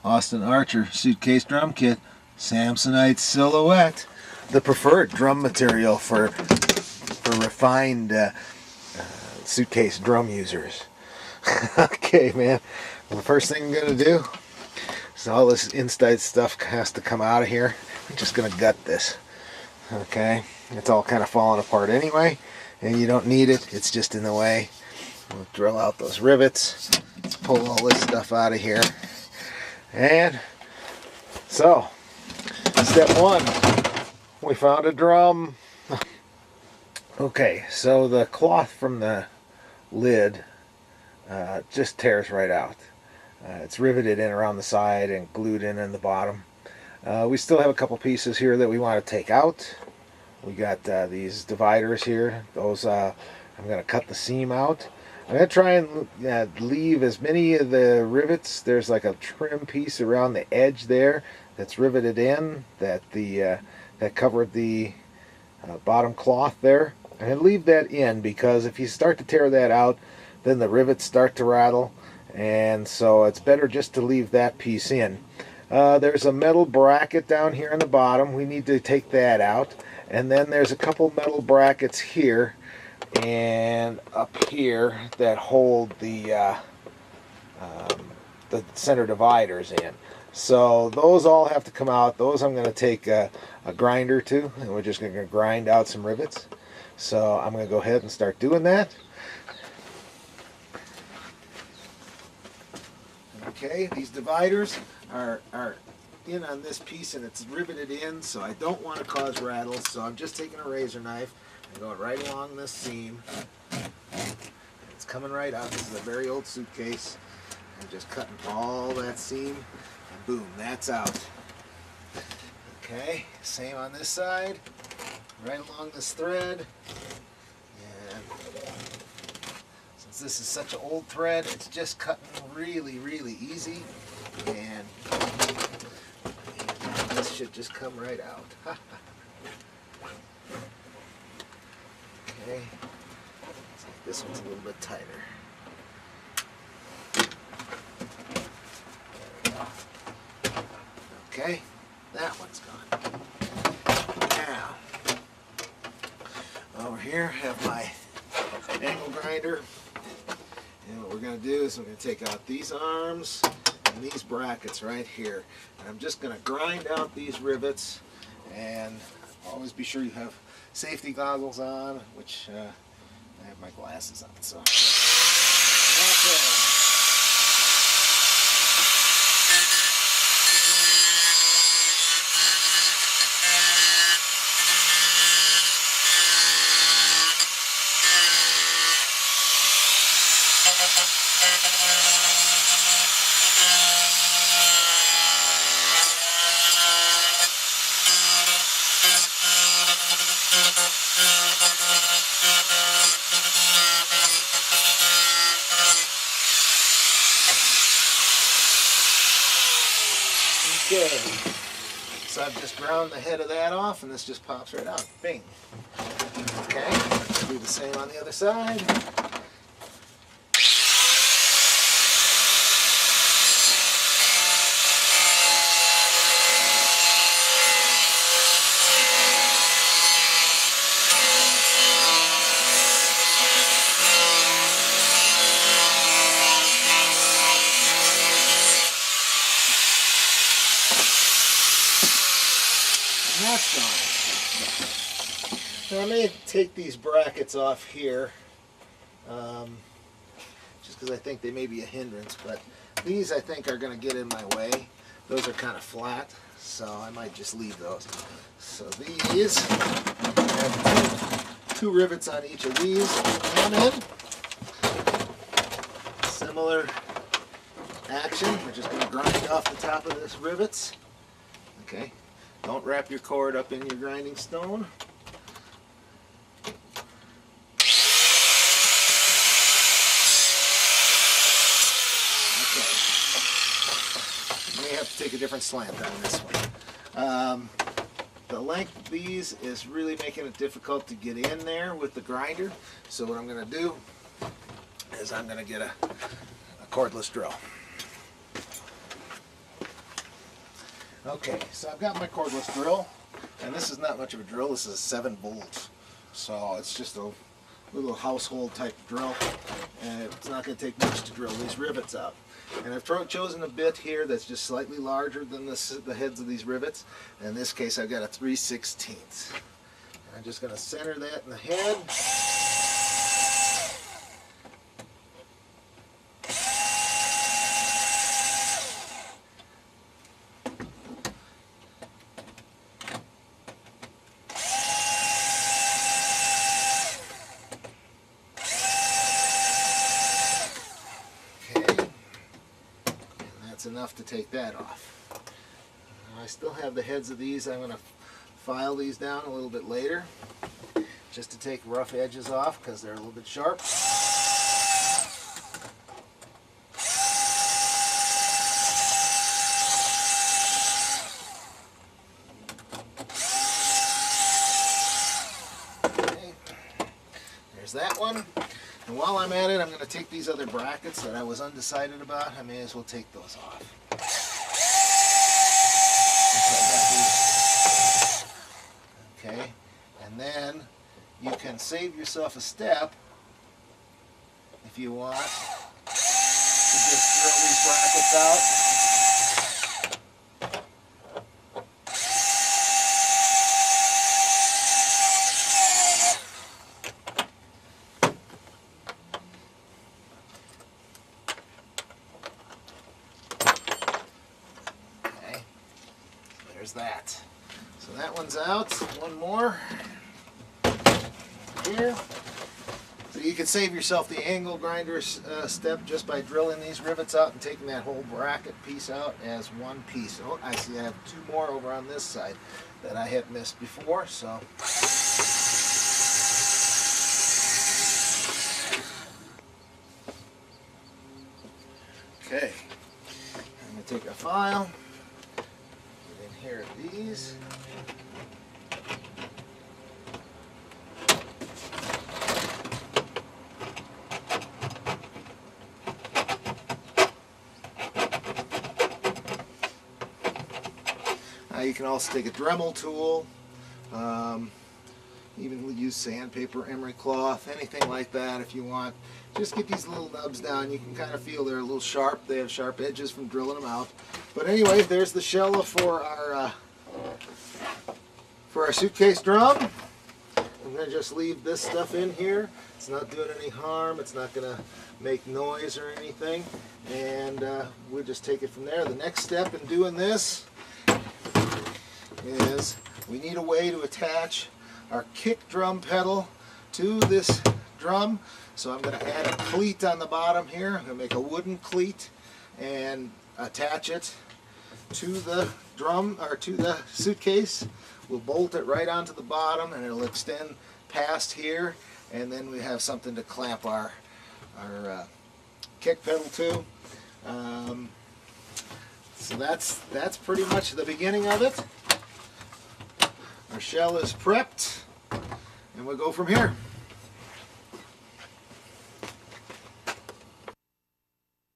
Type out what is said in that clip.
Austin Archer suitcase drum kit, Samsonite Silhouette, the preferred drum material for refined suitcase drum users. Okay, man. Well, the first thing I'm going to do is all this inside stuff has to come out of here. I'm just going to gut this. Okay, it's all kind of falling apart anyway, and you don't need it. It's just in the way. We'll drill out those rivets. Let's pull all this stuff out of here. And so, step one, we found a drum. Okay, so the cloth from the lid just tears right out. It's riveted in around the side and glued in the bottom. We still have a couple pieces here that we want to take out. We got these dividers here. Those I'm going to cut the seam out. I'm going to try and leave as many of the rivets. There's like a trim piece around the edge there that's riveted in that covered the bottom cloth there. I'm going to leave that in because if you start to tear that out, then the rivets start to rattle, and so it's better just to leave that piece in. There's a metal bracket down here on the bottom. We need to take that out. And then there's a couple metal brackets here and up here that hold the center dividers in. So those all have to come out. Those I'm going to take a grinder to, and we're just going to grind out some rivets. So I'm going to go ahead and start doing that. Okay, these dividers are in on this piece and it's riveted in, so I don't want to cause rattles, so I'm just taking a razor knife and going right along this seam. It's coming right out. This is a very old suitcase. I'm just cutting all that seam and boom, that's out. Okay, same on this side, right along this thread. And since this is such an old thread, it's just cutting really, really easy, and this should just come right out. Okay, this one's a little bit tighter. There we go. Okay, that one's gone. Now, over here I have my angle grinder, and what we're going to do is we're going to take out these arms and these brackets right here, and I'm just going to grind out these rivets. And always be sure you have safety goggles on, which I have my glasses on, so okay. Okay, so I've just ground the head of that off, and this just pops right out. Bing. Okay, do the same on the other side. That's gone. Now I may take these brackets off here, just because I think they may be a hindrance, but these I think are going to get in my way. Those are kind of flat, so I might just leave those. So these, I have two rivets on each of these. Come in. Similar action. We're just going to grind off the top of this rivets. Okay. Don't wrap your cord up in your grinding stone. Okay. You may have to take a different slant on this one. The length of these is really making it difficult to get in there with the grinder. So what I'm going to do is I'm going to get a cordless drill. Okay, so I've got my cordless drill, and this is not much of a drill. This is 7 volts, so it's just a little household type drill, and it's not going to take much to drill these rivets out. And I've chosen a bit here that's just slightly larger than the heads of these rivets. In this case, I've got a 3/16. I'm just going to center that in the head. Enough to take that off. I still have the heads of these. I'm going to file these down a little bit later just to take rough edges off because they're a little bit sharp. Okay. There's that one. And while I'm at it, I'm going to take these other brackets that I was undecided about. I may as well take those off. Okay, and then you can save yourself a step if you want to just drill these brackets out. There's that. So that one's out. One more here. So you can save yourself the angle grinder step just by drilling these rivets out and taking that whole bracket piece out as one piece. Oh, I see I have 2 more over on this side that I had missed before. So okay, I'm going to take a file. Here are these. You can also take a Dremel tool, even use sandpaper, emery cloth, anything like that if you want. Just get these little nubs down. You can kind of feel they're a little sharp. They have sharp edges from drilling them out. But anyway, there's the shell for our suitcase drum. I'm going to just leave this stuff in here. It's not doing any harm. It's not going to make noise or anything. And we'll just take it from there. The next step in doing this is we need a way to attach our kick drum pedal to this drum. So I'm going to add a cleat on the bottom here. I'm going to make a wooden cleat and attach it to the drum or to the suitcase. We'll bolt it right onto the bottom and it'll extend past here, and then we have something to clamp our kick pedal to. So that's pretty much the beginning of it. Our shell is prepped and we'll go from here.